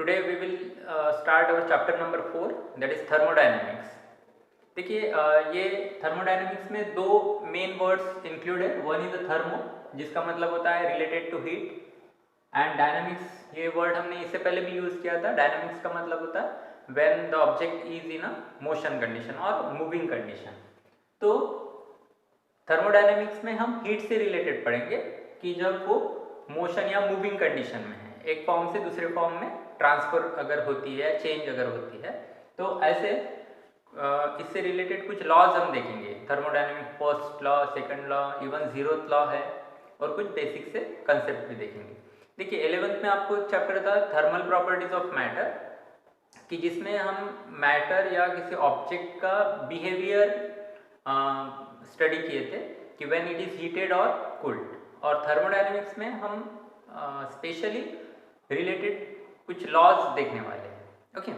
today we will start our chapter number 4, that is thermodynamics. देखिए ये thermodynamics में दो मेन वर्ड्स इंक्लूड है. वन इज द थर्मो, जिसका मतलब होता है related to heat, and dynamics ये वर्ड हमने इससे पहले भी यूज किया था. डायनामिक्स का मतलब होता है when the object is in a motion condition और मूविंग कंडीशन. तो थर्मोडायनेमिक्स में हम हीट से रिलेटेड पढ़ेंगे कि जब वो मोशन या मूविंग कंडीशन में है, एक फॉर्म से दूसरे फॉर्म में ट्रांसफर अगर होती है, चेंज अगर होती है, तो ऐसे इससे रिलेटेड कुछ लॉज हम देखेंगे. Thermodynamic first law, second law, even zeroth law है, और कुछ बेसिक से कंसेप्ट भी देखेंगे. देखिए 11th में आपको एक चैप्टर था थर्मल प्रॉपर्टीज ऑफ मैटर, कि जिसमें हम मैटर या किसी ऑब्जेक्ट का बिहेवियर स्टडी किए थे कि व्हेन इट इज हीटेड और कूल्ड. और थर्मोडायनेमिक्स में हम स्पेशली रिलेटेड कुछ लॉज देखने वाले हैं. ओके,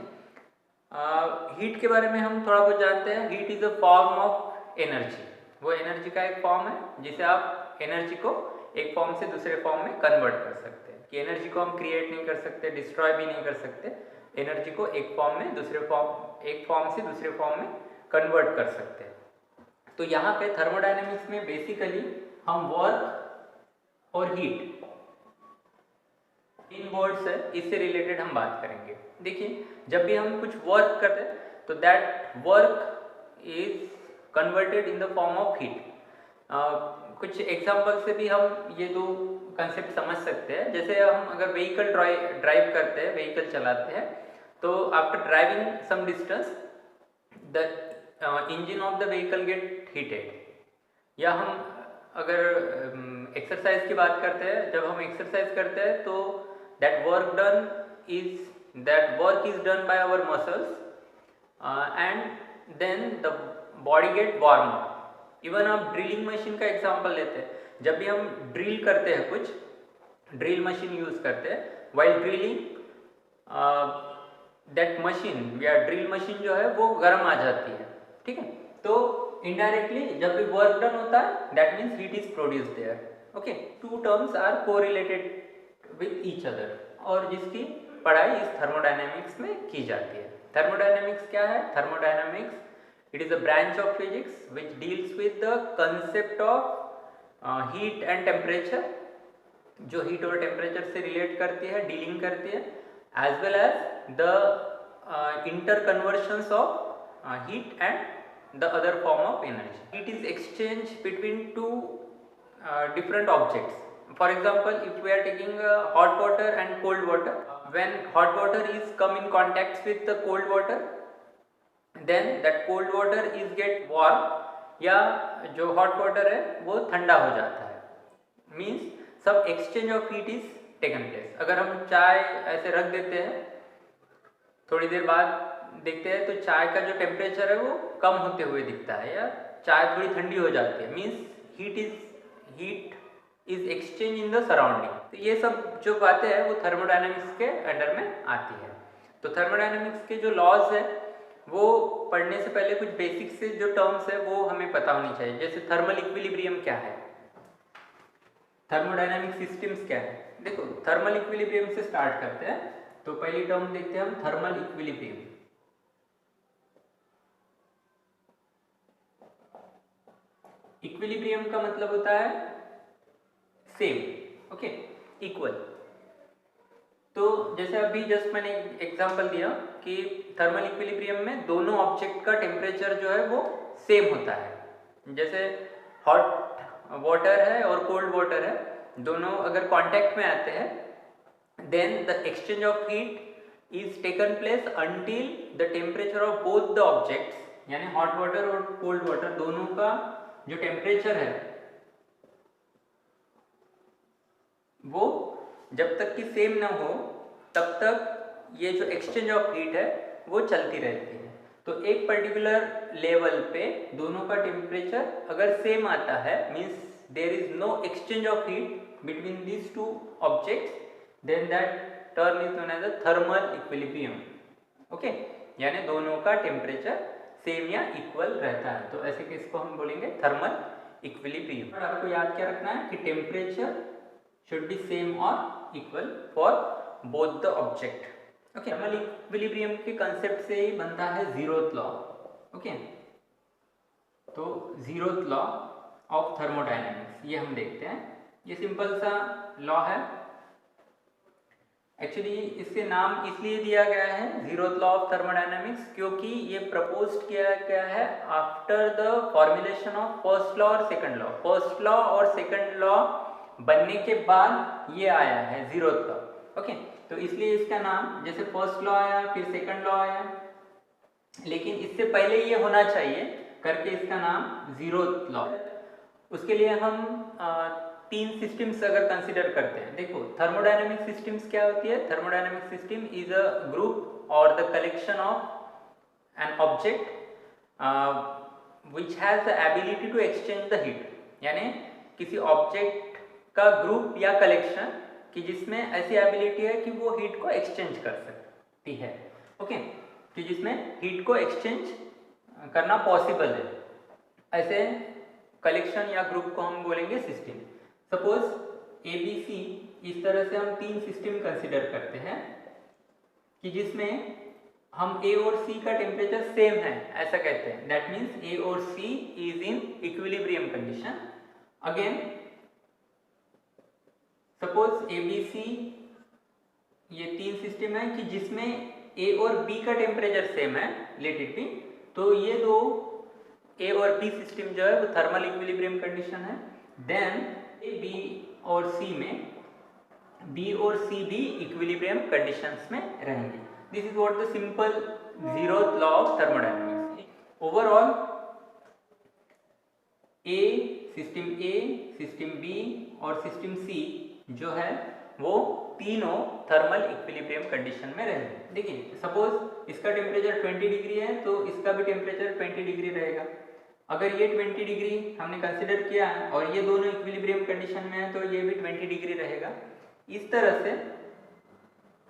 हीट के बारे में हम थोड़ा बहुत जानते हैं. Heat is a form of energy. वो एनर्जी का एक फॉर्म है जिसे आप एनर्जी को एक फॉर्म से दूसरे फॉर्म में कन्वर्ट कर सकते हैं. कि एनर्जी को हम क्रिएट नहीं कर सकते, डिस्ट्रॉय भी नहीं कर सकते. एनर्जी को एक फॉर्म में दूसरे फॉर्म, एक फॉर्म से दूसरे फॉर्म में कन्वर्ट कर सकते हैं. तो यहाँ पे थर्मोडायनेमिक्स में बेसिकली हम वर्क और हीट, इन वर्ड्स है, इससे रिलेटेड हम बात करेंगे. देखिए जब भी हम कुछ वर्क करते हैं तो that work is converted in the form of heat. कुछ एग्जांपल से भी हम ये दो कंसेप्ट समझ सकते हैं. जैसे हम अगर व्हीकल ड्राइव करते हैं, व्हीकल चलाते हैं, तो after driving some distance the engine of the vehicle get heated. या हम अगर एक्सरसाइज की बात करते हैं, जब हम एक्सरसाइज करते हैं तो that work is done by our muscles and then the body get warm up. Even आप ड्रिलिंग मशीन का एग्जांपल लेते हैं. जब भी हम ड्रिल करते हैं, कुछ ड्रिल मशीन यूज करते हैं, while drilling that machine या ड्रिल मशीन जो है वो गर्म आ जाती है. ठीक है, तो इनडायरेक्टली जब भी वर्क डन होता है, that means heat is produced there. Okay, two terms are correlated with each other, और जिसकी पढ़ाई इस थर्मोडायनेमिक्स में की जाती है. थर्मोडायनेमिक्स क्या है? Thermodynamics it is a branch of physics which deals with the concept of heat and temperature, जो हीट और टेम्परेचर से रिलेट करती है, डीलिंग करती है, as well as the inter conversions of heat and the other form of energy. Heat is exchange between two different objects. For example, if we are taking hot water and cold water, when hot water is come in contact with the cold water, then that cold water is get warm, या जो hot water है वो ठंडा हो जाता है. Means some exchange of heat is taken place. अगर हम चाय ऐसे रख देते हैं, थोड़ी देर बाद देखते हैं तो चाय का जो टेम्परेचर है वो कम होते हुए दिखता है, या चाय थोड़ी ठंडी हो जाती है. Means heat is exchange in the surrounding. तो ये सब जो बातें हैं वो थर्मोडायनेमिक्स के अंडर में आती है. तो थर्मोडायनेमिक्स के जो लॉज है वो पढ़ने से पहले कुछ बेसिक से जो टर्म्स है वो हमें पता होनी चाहिए. जैसे थर्मल इक्विलिब्रियम क्या है, थर्मोडायनेमिक सिस्टम्स क्या है. देखो थर्मल इक्विलिब्रियम से स्टार्ट करते हैं. तो पहली टर्म देखते हैं हम, थर्मल इक्विलिब्रियम. इक्विलिब्रियम का मतलब होता है सेम, ओके, इक्वल. तो जैसे अभी जस्ट मैंने एग्जांपल दिया कि थर्मल इक्विलिब्रियम में दोनों ऑब्जेक्ट का टेम्परेचर जो है वो सेम होता है. जैसे हॉट वाटर है और कोल्ड वाटर है, दोनों अगर कांटेक्ट में आते हैं, then the exchange of heat is taken place until the temperature of both the objects, यानी हॉट वाटर और कोल्ड वाटर दोनों का जो टेम्परेचर है वो जब तक कि सेम ना हो तब तक ये जो एक्सचेंज ऑफ हीट है वो चलती रहती है. तो एक पर्टिकुलर लेवल पे दोनों का टेम्परेचर अगर सेम आता है, means there is no exchange of heat between these two objects, then that term is known as a thermal equilibrium. Okay, यानी दोनों का टेम्परेचर सेम या इक्वल रहता है. तो ऐसे केस को हम बोलेंगे थर्मल इक्विलिब्रियम. और आपको याद क्या रखना है कि temperature should be same or equal for both the object. Okay, thermal equilibrium के कंसेप्ट से ही बनता है जीरोथ लॉ। ओके, तो जीरोथ लॉ ऑफ थर्मोडायनेमिक्स ये हम देखते हैं। ये सिंपल सा लॉ है। एक्चुअली इसके नाम इसलिए दिया गया है जीरोथ लॉ ऑफ थर्मोडायनेमिक्स क्योंकि ये प्रपोज किया गया है after the formulation of first law और सेकंड लॉ। फर्स्ट लॉ और सेकंड लॉ बनने के बाद ये आया है जीरोथ लॉ। ओके, तो इसलिए इसका नाम, जैसे फर्स्ट लॉ आया फिर सेकंड लॉ आया, लेकिन इससे पहले ये होना चाहिए करके इसका नाम जीरोथ लॉ। उसके लिए हम तीन सिस्टम्स अगर कंसिडर करते हैं, देखो थर्मोडायनेमिक सिस्टम्स क्या होती है। Thermodynamic system is a group और the collection of an object which has the ability to exchange the heat, यानी किसी ऑब्जेक्ट का ग्रुप या कलेक्शन कि जिसमें ऐसी एबिलिटी है कि वो हीट को एक्सचेंज कर सकती है। ओके, कि जिसमें हीट को एक्सचेंज करना पॉसिबल है, ऐसे कलेक्शन या ग्रुप को हम बोलेंगे system. Suppose A B C, इस तरह से हम तीन सिस्टम कंसिडर करते हैं कि जिसमें हम ए और सी का टेम्परेचर सेम है ऐसा कहते हैं। दैट मीन्स ए और C is in equilibrium condition. Again suppose A B C, ये तीन सिस्टम है कि जिसमें ए और बी का टेम्परेचर सेम है, लेट इट बी। तो ये दो ए और बी सिस्टम जो है वो थर्मल इक्विलिब्रियम कंडीशन है। देन ए बी और सी में बी और सी भी इक्विलिब्रियम कंडीशंस में रहेंगे। This is what the simple zeroth law of thermodynamics. Overall system B और सिस्टम सी जो है वो तीनों थर्मल इक्विलिब्रियम कंडीशन में रहेंगे। देखिए सपोज इसका टेम्परेचर 20 डिग्री है तो इसका भी टेम्परेचर 20 डिग्री रहेगा। अगर ये 20 डिग्री हमने कंसिडर किया और ये दोनों इक्विलिब्रियम कंडीशन में है तो ये भी 20 डिग्री रहेगा। इस तरह से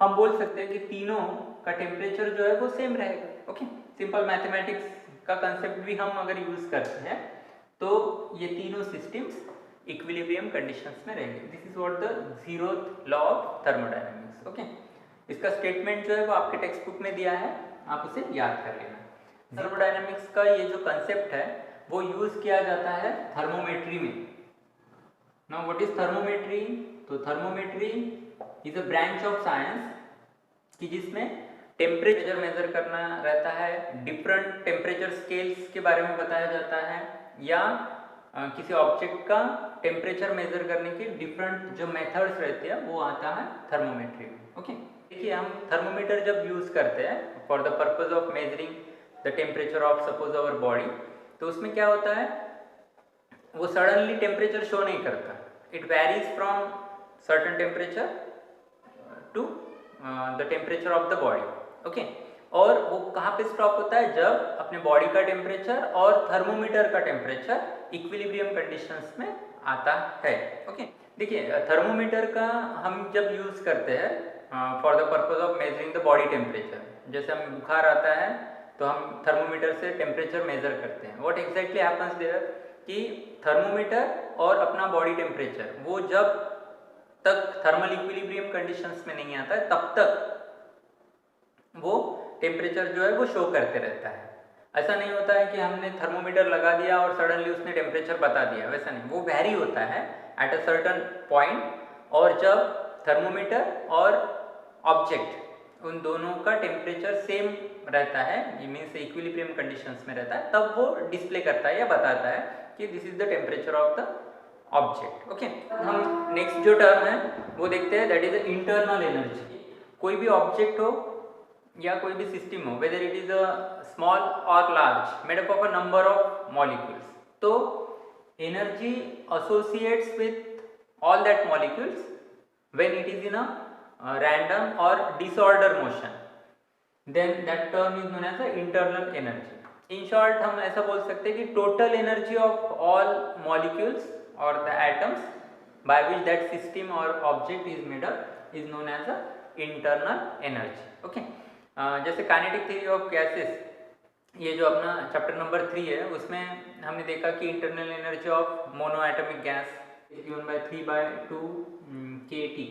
हम बोल सकते हैं कि तीनों का टेम्परेचर जो है वो सेम रहेगा। ओके, सिंपल मैथमेटिक्स का कंसेप्ट भी हम अगर यूज करते हैं तो ये तीनों सिस्टम्स इक्विलिब्रियम कंडीशंस में रहेंगे। This is what the zeroth law of thermodynamics. Okay, इसका स्टेटमेंट जो है वो आपके टेक्स्ट बुक में दिया है, आप उसे याद कर लेना। थर्मोडायनेमिक्स का ये जो कंसेप्ट है वो यूज किया जाता है थर्मोमेट्री में। Now what is thermometry? तो thermometry is a branch of science कि जिसमें टेम्परेचर मेजर करना रहता है, डिफरेंट टेम्परेचर स्केल्स के बारे में बताया जाता है, या किसी ऑब्जेक्ट का टेम्परेचर मेजर करने की डिफरेंट जो मेथड्स रहते हैं वो आता है थर्मोमेट्री में। ओके, देखिए हम थर्मोमीटर जब यूज करते हैं for the purpose of measuring the temperature of suppose our body, तो उसमें क्या होता है वो सडनली टेम्परेचर शो नहीं करता। It varies from certain temperature to the temperature of the body. Okay, और वो कहाँ पे स्टॉप होता है? जब अपने बॉडी का टेम्परेचर और थर्मोमीटर का टेम्परेचर इक्विलिब्रियम कंडीशंस में आता है। ओके, देखिए थर्मोमीटर का हम जब यूज करते हैं for the purpose of measuring the body temperature, जैसे हमें बुखार आता है तो हम थर्मोमीटर से टेम्परेचर मेजर करते हैं। व्हाट एग्जैक्टली हैपन्स देयर कि थर्मोमीटर और अपना बॉडी टेम्परेचर वो जब तक थर्मल इक्विलिब्रियम कंडीशंस में नहीं आता है तब तक वो टेम्परेचर जो है वो शो करते रहता है। ऐसा नहीं होता है कि हमने थर्मोमीटर लगा दिया और सडनली उसने टेम्परेचर बता दिया, वैसा नहीं। वो वेरी होता है एट अ सर्टेन पॉइंट, और जब थर्मोमीटर और ऑब्जेक्ट उन दोनों का टेम्परेचर सेम रहता है, ये मीन्स इक्विलिब्रियम कंडीशंस में रहता है, तब वो डिस्प्ले करता है या बताता है कि this is the temperature of the object. Okay, हम नेक्स्ट जो टर्म है वो देखते हैं, that is the internal energy. कोई भी ऑब्जेक्ट हो या कोई भी सिस्टम हो, whether it is a small और large, made up of a number of molecules, तो energy associates with all that molecules when it is in a random और disorder motion, then that term is known as the internal energy. In short हम ऐसा बोल सकते हैं कि total energy of all molecules or the atoms by which that system or object is made up is known as a internal energy. Okay, जैसे kinetic theory of gases, ये जो अपना चैप्टर नंबर 3 है, उसमें हमने देखा कि internal energy of mono atomic gas is given by 3/2 kT,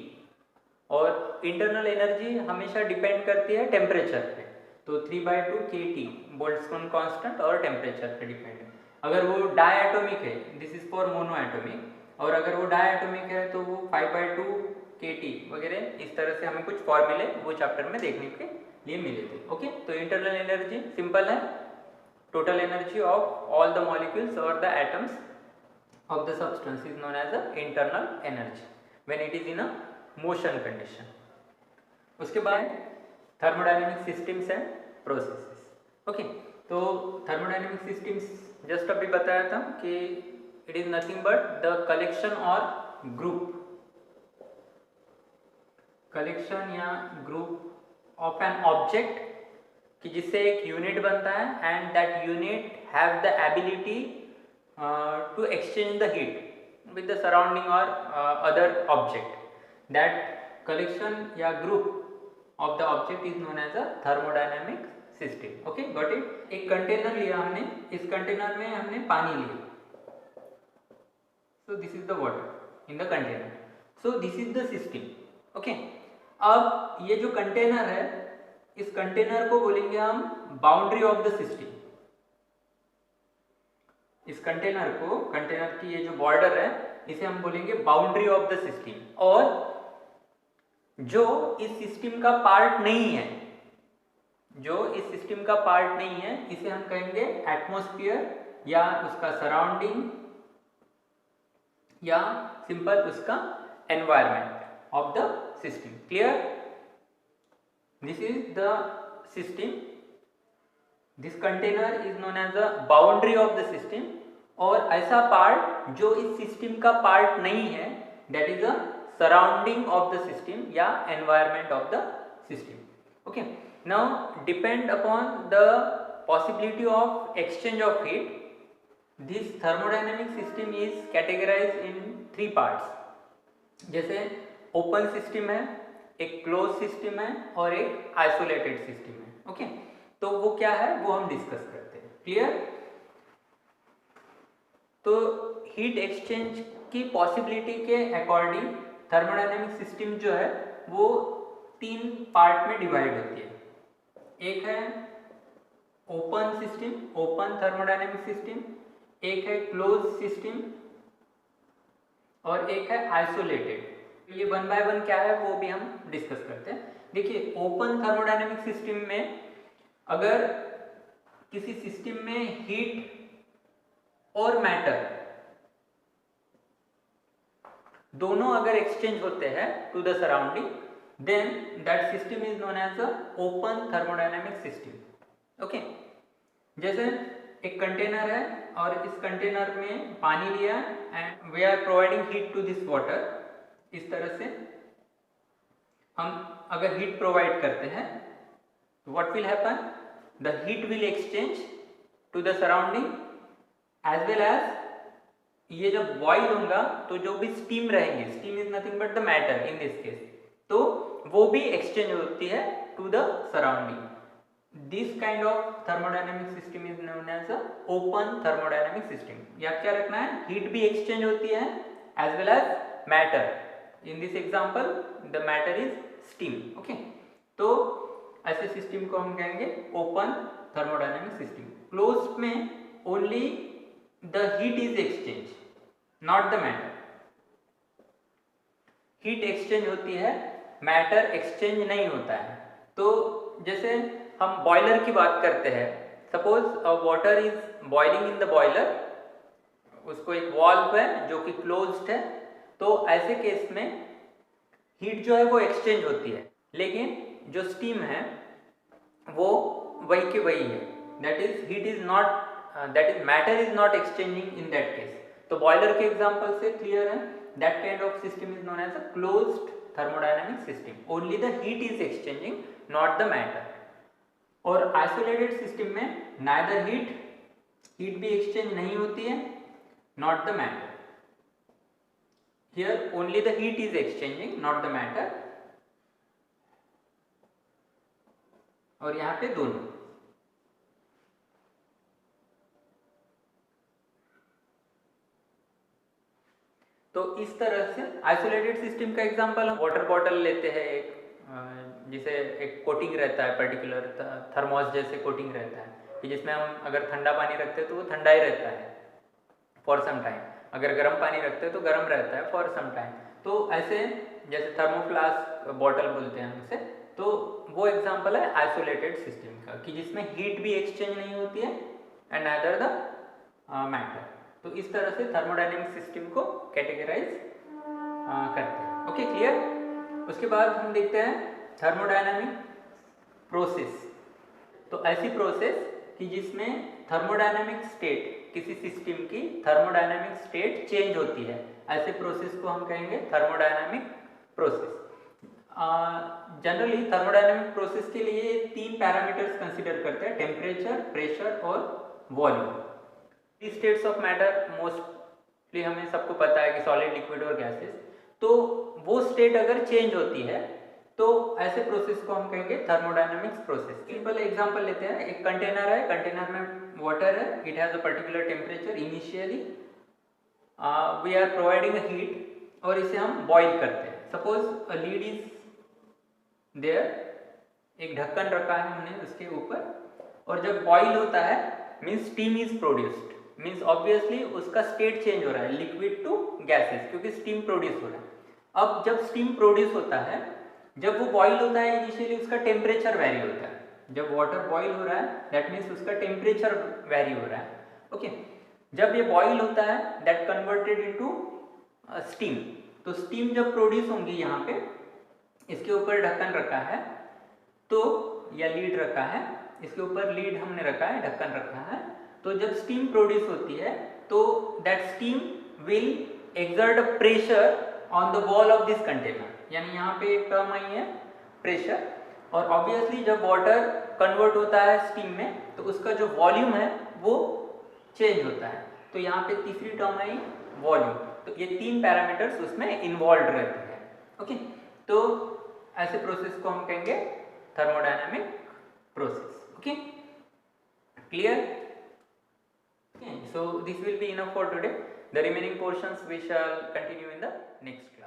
और इंटरनल एनर्जी हमेशा डिपेंड करती है टेम्परेचर पे। तो 3/2 kT बोल्ट्जमैन कांस्टेंट और टेम्परेचर पे डिपेंड है। अगर वो डायटोमिक है, this is for mono atomic, और अगर वो डायटोमिक है तो वो 5/2 kT वगैरह इस तरह से हमें कुछ फॉर्मूले वो चैप्टर में देखने के लिए मिले थे। ओके, तो इंटरनल एनर्जी सिंपल है, total energy of all the molecules और the atoms of the substance is known as the internal energy when it is in a motion condition. उसके बाद thermodynamic systems and processes. Okay, तो thermodynamic systems just अभी बताया था कि it is nothing but the collection or collection या group of an object कि जिससे एक यूनिट बनता है and that unit have the ability to exchange the heat with the surrounding or other object. That collection या group of the object is known as a thermodynamic system. Okay, got it? एक container लिया हमने, इस container में हमने पानी लिया, so this is the water in the container, so this is the system. Okay, अब ये जो कंटेनर है, इस कंटेनर को बोलेंगे हम बाउंड्री ऑफ द सिस्टम। इस कंटेनर को, कंटेनर की ये जो बॉर्डर है, इसे हम बोलेंगे बाउंड्री ऑफ द सिस्टम। और जो इस सिस्टम का पार्ट नहीं है, जो इस सिस्टम का पार्ट नहीं है, इसे हम कहेंगे एटमॉस्फेयर या उसका सराउंडिंग या सिंपल उसका environment of the system. Clear? This is the system, this container is known as the boundary of the system. और ऐसा पार्ट जो इस सिस्टम का पार्ट नहीं है, that is the surrounding of the system या environment of the system. Okay, now depend upon the possibility of exchange of heat, this thermodynamic system is categorized in 3 parts. जैसे open system है, एक close system है और एक isolated system है। Okay, तो वो क्या है वो हम डिस्कस करते हैं। क्लियर? तो हीट एक्सचेंज की पॉसिबिलिटी के अकॉर्डिंग थर्मोडायनेमिक सिस्टम जो है वो 3 पार्ट में डिवाइड होती है। एक है open system, open thermodynamic system, एक है क्लोज सिस्टम और एक है आइसोलेटेड। ये 1 बाय 1 क्या है वो भी हम डिस्कस करते हैं। देखिए, ओपन थर्मोडायनेमिक सिस्टम में अगर किसी सिस्टम में हीट और मैटर दोनों अगर एक्सचेंज होते हैं to the surrounding, then that system is known as a open thermodynamic system. Okay, जैसे एक कंटेनर है और इस कंटेनर में पानी लिया and we are providing heat to this water. इस तरह से हम अगर हीट प्रोवाइड करते हैं तो what will happen, the heat will exchange to the surrounding as well as ये जब बॉइल होगा तो जो भी स्टीम रहेंगे, steam is nothing but the matter in this case, तो वो भी एक्सचेंज होती है to the surrounding. This kind of thermodynamic system is known as a open thermodynamic system. याद क्या रखना है, हीट भी एक्सचेंज होती है as well as matter. In this example the matter is steam. Okay, तो ऐसे सिस्टम को हम कहेंगे ओपन थर्मोडायनेमिक सिस्टम। क्लोज्ड में only the heat is exchange, not the matter. Heat exchange होती है, मैटर एक्सचेंज नहीं होता है। तो जैसे हम बॉयलर की बात करते हैं, suppose water is boiling in the boiler, उसको एक वाल्व है जो कि क्लोज्ड है, तो ऐसे केस में हीट जो है वो एक्सचेंज होती है, लेकिन जो स्टीम है वो वही की वही है। That is heat is not, that is matter is not exchanging in that case. तो बॉयलर के एग्जांपल से क्लियर है, that kind of system is known as a closed thermodynamic system. Only the heat is exchanging, not the matter. और isolated system में neither heat भी exchange नहीं होती है, not the matter. Here only the heat is exchanging, not the matter. और यहाँ पे दोनों। तो इस तरह से आइसोलेटेड सिस्टम का एग्जांपल हम वाटर बॉटल लेते हैं, एक जिसे एक कोटिंग रहता है, पर्टिकुलर थर्मोस जैसे कोटिंग रहता है कि जिसमें हम अगर ठंडा पानी रखते हैं तो वो ठंडा ही रहता है फॉर सम टाइम, अगर गर्म पानी रखते हैं तो गर्म रहता है फॉर सम टाइम। तो ऐसे जैसे थर्मोफ्लास्क बॉटल बोलते हैं हम उसे, तो वो एग्जांपल है आइसोलेटेड सिस्टम का कि जिसमें हीट भी एक्सचेंज नहीं होती है एंड नाइदर द मैटर। तो इस तरह से थर्मोडायनेमिक सिस्टम को कैटेगराइज करते हैं। Okay, clear. उसके बाद हम देखते हैं थर्मोडायनेमिक प्रोसेस। तो ऐसी प्रोसेस कि जिसमें थर्मोडायनेमिक स्टेट, किसी सिस्टम की थर्मोडायनेमिक स्टेट चेंज होती है, ऐसे प्रोसेस को हम कहेंगे thermodynamic process. Generally thermodynamic process के लिए 3 पैरामीटर्स कंसीडर करते हैं, टेम्परेचर, प्रेशर और volume. Three states of matter mostly हमें सबको पता है कि सॉलिड, लिक्विड और गैसेस। तो वो स्टेट अगर चेंज होती है तो ऐसे प्रोसेस को हम कहेंगे थर्मोडायनेमिक्स प्रोसेस। सिंपल एग्जांपल लेते हैं, एक कंटेनर है, कंटेनर में वाटर है, it has a particular temperature, initially we are providing a heat और इसे हम बॉईल करते हैं। Suppose a lid is there, एक ढक्कन रखा है हमने उसके ऊपर, और जब बॉईल होता है means steam is produced, means obviously उसका स्टेट चेंज हो रहा है लिक्विड टू गैसेस, क्योंकि स्टीम प्रोड्यूस हो रहा है। अब जब स्टीम प्रोड्यूस होता है, जब वो बॉईल होता है इनिशियली उसका टेम्परेचर वेरी होता है। जब वाटर बॉईल हो रहा है दैट मीन्स उसका टेम्परेचर वेरी हो रहा है। ओके, जब ये बॉईल होता है दैट कन्वर्टेड इनटू स्टीम। तो स्टीम जब प्रोड्यूस होंगी, यहाँ पे इसके ऊपर ढक्कन रखा है तो, या लीड रखा है, इसके ऊपर लीड हमने रखा है, ढक्कन रखा है, तो जब स्टीम प्रोड्यूस होती है तो that steam will exert a pressure on the wall of this container, यानी यहाँ पे एक टर्म आई है प्रेशर। और ऑब्वियसली जब वाटर कन्वर्ट होता है स्टीम में तो उसका जो वॉल्यूम है वो चेंज होता है, तो यहाँ पे तीसरी टर्म आई वॉल्यूम। तो ये 3 पैरामीटर्स उसमें इन्वॉल्व रहते हैं। ओके, तो ऐसे प्रोसेस को हम कहेंगे thermodynamic process. Okay, clear. So this will be enough for today. The remaining portions we shall continue in the next class.